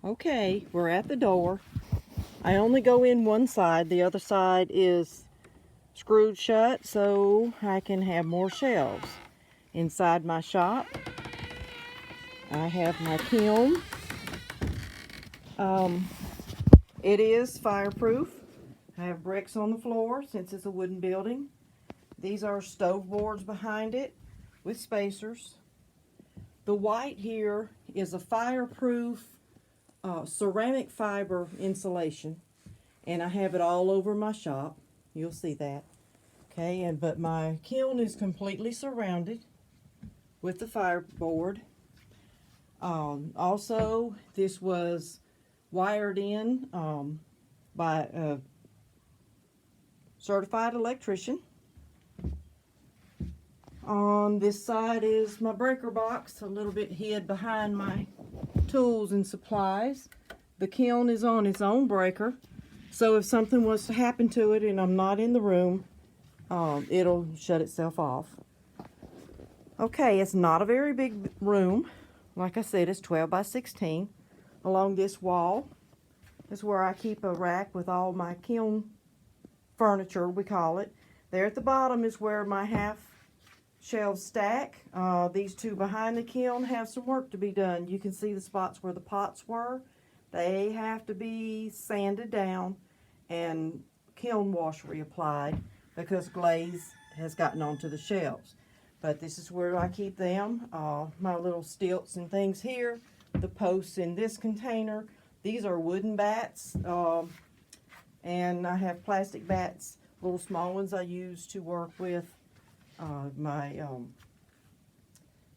Okay, we're at the door. I only go in one side. The other side is screwed shut so I can have more shelves. Inside my shop, I have my kiln. Um, it is fireproof. I have bricks on the floor since it's a wooden building. These are stove boards behind it with spacers. The white here is a fireproof ceramic fiber insulation, and I have it all over my shop. You'll see that. Okay, but my kiln is completely surrounded with the fireboard. Also, this was wired in by a certified electrician. On this side is my breaker box, a little bit hid behind my tools and supplies. The kiln is on its own breaker, so if something was to happen to it and I'm not in the room, it'll shut itself off. Okay, it's not a very big room. Like I said, it's 12 by 16. Along this wall is where I keep a rack with all my kiln furniture, we call it. There at the bottom is where my half shelves stack. These two behind the kiln have some work to be done. You can see the spots where the pots were. They have to be sanded down and kiln wash reapplied because glaze has gotten onto the shelves. But this is where I keep them. My little stilts and things here. The posts in this container. These are wooden bats. And I have plastic bats, little small ones I use to work with.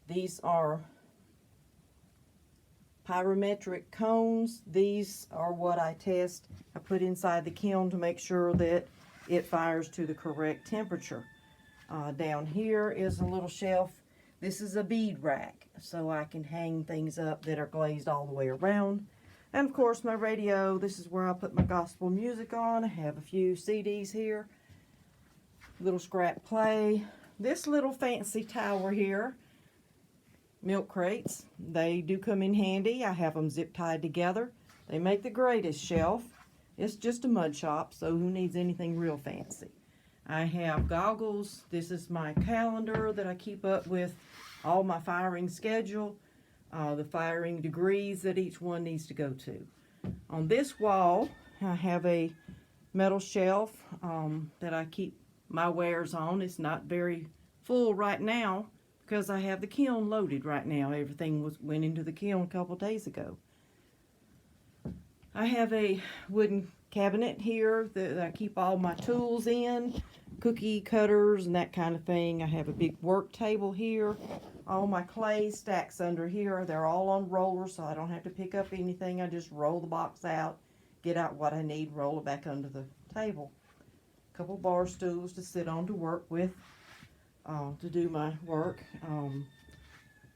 These are pyrometric cones. These are what I test. I put inside the kiln to make sure that it fires to the correct temperature. Down here is a little shelf. This is a bead rack, so I can hang things up that are glazed all the way around. And of course my radio, this is where I put my gospel music on. I have a few CDs here. Little scrap clay. This little fancy tower here, milk crates, they do come in handy. I have them zip tied together. They make the greatest shelf. It's just a mud shop, so who needs anything real fancy? I have goggles. This is my calendar that I keep up with all my firing schedule, the firing degrees that each one needs to go to. On this wall, I have a metal shelf that I keep my wares on. It's not very full right now because I have the kiln loaded right now. Everything went into the kiln a couple days ago. I have a wooden cabinet here that I keep all my tools in, cookie cutters and that kind of thing. I have a big work table here. All my clay stacks under here. They're all on rollers, so I don't have to pick up anything. I just roll the box out, get out what I need, roll it back under the table. A couple bar stools to sit on to work with, to do my work.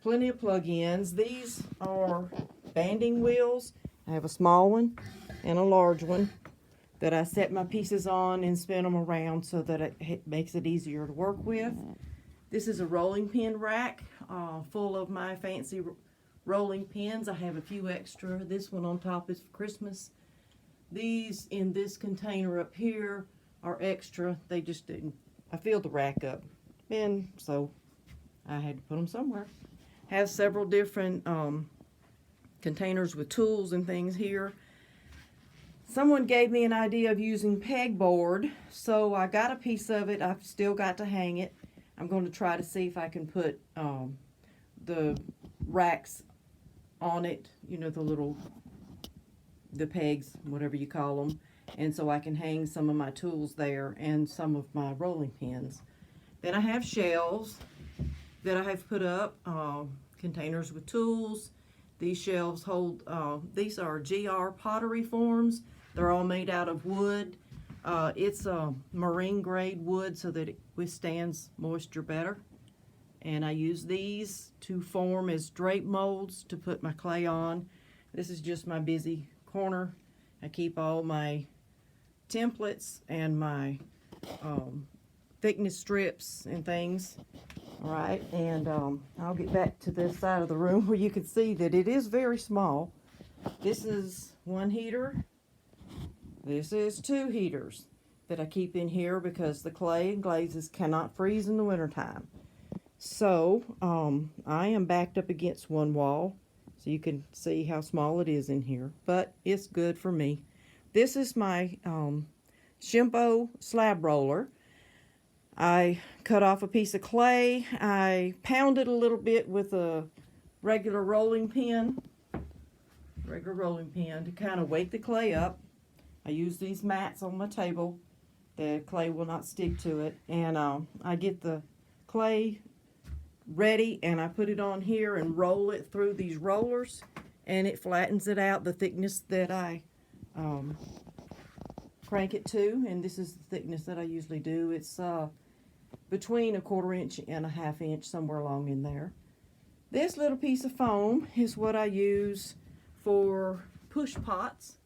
Plenty of plug-ins. These are banding wheels. I have a small one and a large one that I set my pieces on and spin them around so that it makes it easier to work with. This is a rolling pin rack full of my fancy rolling pins. I have a few extra. This one on top is for Christmas. These in this container up here are extra. They just didn't, I filled the rack up, and so I had to put them somewhere. Have several different containers with tools and things here. Someone gave me an idea of using pegboard, so I got a piece of it. I've still got to hang it. I'm going to try to see if I can put the racks on it, you know, the pegs, whatever you call them, and so I can hang some of my tools there and some of my rolling pins. Then I have shelves that I have put up, containers with tools. These shelves hold, these are GR pottery forms. They're all made out of wood. It's a marine grade wood so that it withstands moisture better. And I use these to form as drape molds to put my clay on. This is just my busy corner. I keep all my templates and my thickness strips and things. All right, and I'll get back to this side of the room where you can see that it is very small. This is one heater. This is two heaters that I keep in here because the clay and glazes cannot freeze in the wintertime. So, I am backed up against one wall, so you can see how small it is in here, but it's good for me. This is my Shimpo slab roller. I cut off a piece of clay. I pounded a little bit with a regular rolling pin to kind of weight the clay up. I use these mats on my table. The clay will not stick to it. And I get the clay ready and I put it on here and roll it through these rollers, and it flattens it out the thickness that I crank it to. And this is the thickness that I usually do. It's between 1/4 inch and 1/2 inch, somewhere along in there. This little piece of foam is what I use for push pots.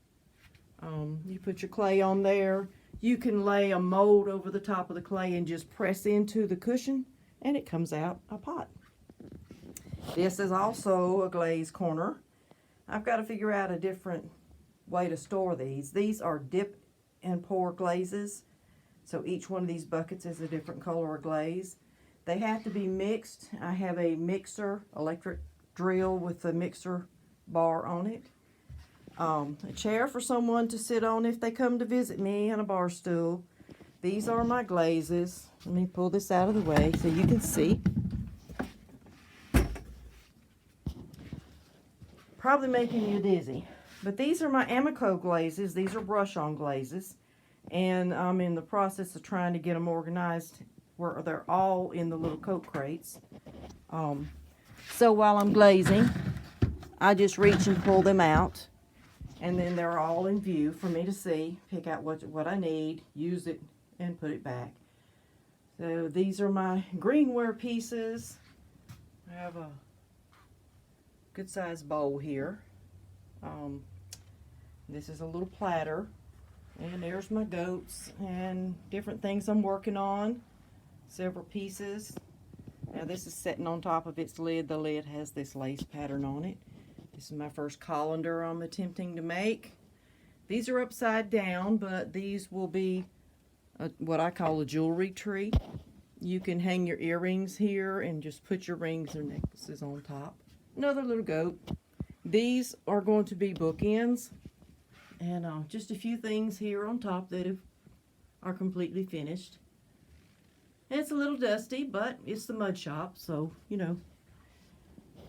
You put your clay on there. You can lay a mold over the top of the clay and just press into the cushion, and it comes out a pot. This is also a glaze corner. I've got to figure out a different way to store these. These are dip and pour glazes. So each one of these buckets is a different color of glaze. They have to be mixed. I have a mixer, electric drill with a mixer bar on it. A chair for someone to sit on if they come to visit me, and a bar stool. These are my glazes. Let me pull this out of the way so you can see. Probably making you dizzy. But these are my Amico glazes. These are brush-on glazes. And I'm in the process of trying to get them organized where they're all in the little coat crates. So while I'm glazing, I just reach and pull them out. And then they're all in view for me to see, pick out what I need, use it, and put it back. So these are my greenware pieces. I have a good sized bowl here. This is a little platter. And there's my goats and different things I'm working on. Several pieces. Now this is sitting on top of its lid. The lid has this lace pattern on it. This is my first colander I'm attempting to make. These are upside down, but these will be what I call a jewelry tree. You can hang your earrings here and just put your rings or necklaces on top. Another little goat. These are going to be bookends. And just a few things here on top that are completely finished. And it's a little dusty, but it's the mud shop, so, you know.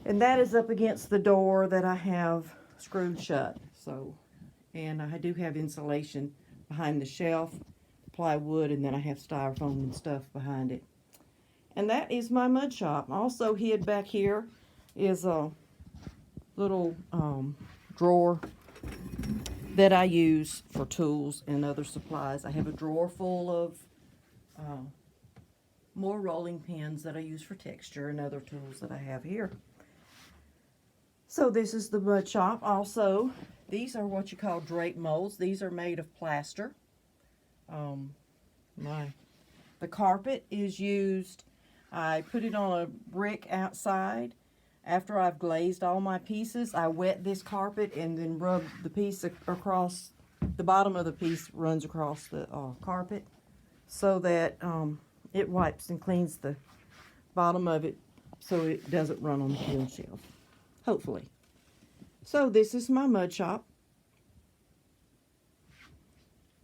And that is up against the door that I have screwed shut. So, and I do have insulation behind the shelf, plywood, and then I have styrofoam and stuff behind it. And that is my mud shop. Also hid back here is a little drawer that I use for tools and other supplies. I have a drawer full of more rolling pins that I use for texture and other tools that I have here. So this is the mud shop. Also, these are what you call drape molds. These are made of plaster. The carpet is used. I put it on a brick outside. After I've glazed all my pieces, I wet this carpet and then rub the piece across, the bottom of the piece runs across the carpet so that it wipes and cleans the bottom of it so it doesn't run on the kiln shelf, hopefully. So this is my mud shop.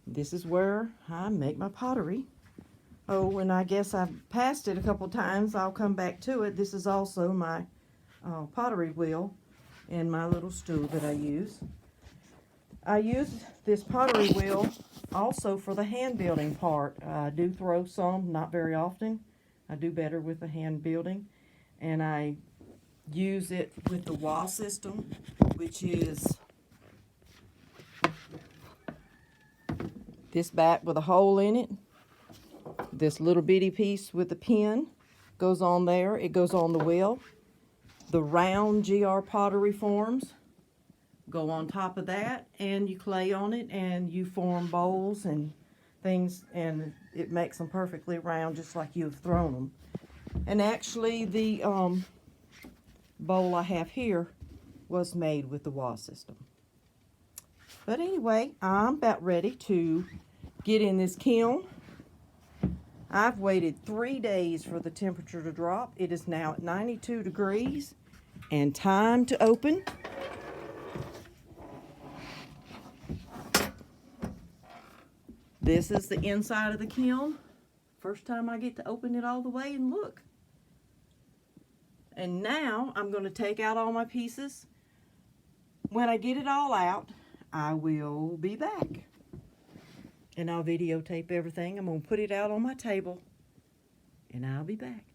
This is where I make my pottery. Oh, and I guess I've passed it a couple times. I'll come back to it. This is also my pottery wheel and my little stool that I use. I use this pottery wheel also for the hand building part. I do throw some, not very often. I do better with the hand building. And I use it with the wall system, which is this bat with a hole in it. This little bitty piece with a pin goes on there. It goes on the wheel. The round GR pottery forms go on top of that, and you clay on it, and you form bowls and things, and it makes them perfectly round, just like you've thrown them. And actually, the bowl I have here was made with the wall system. But anyway, I'm about ready to get in this kiln. I've waited 3 days for the temperature to drop. It is now at 92 degrees and time to open. This is the inside of the kiln. First time I get to open it all the way and look. And now I'm going to take out all my pieces. When I get it all out, I will be back. And I'll videotape everything. I'm going to put it out on my table. And I'll be back.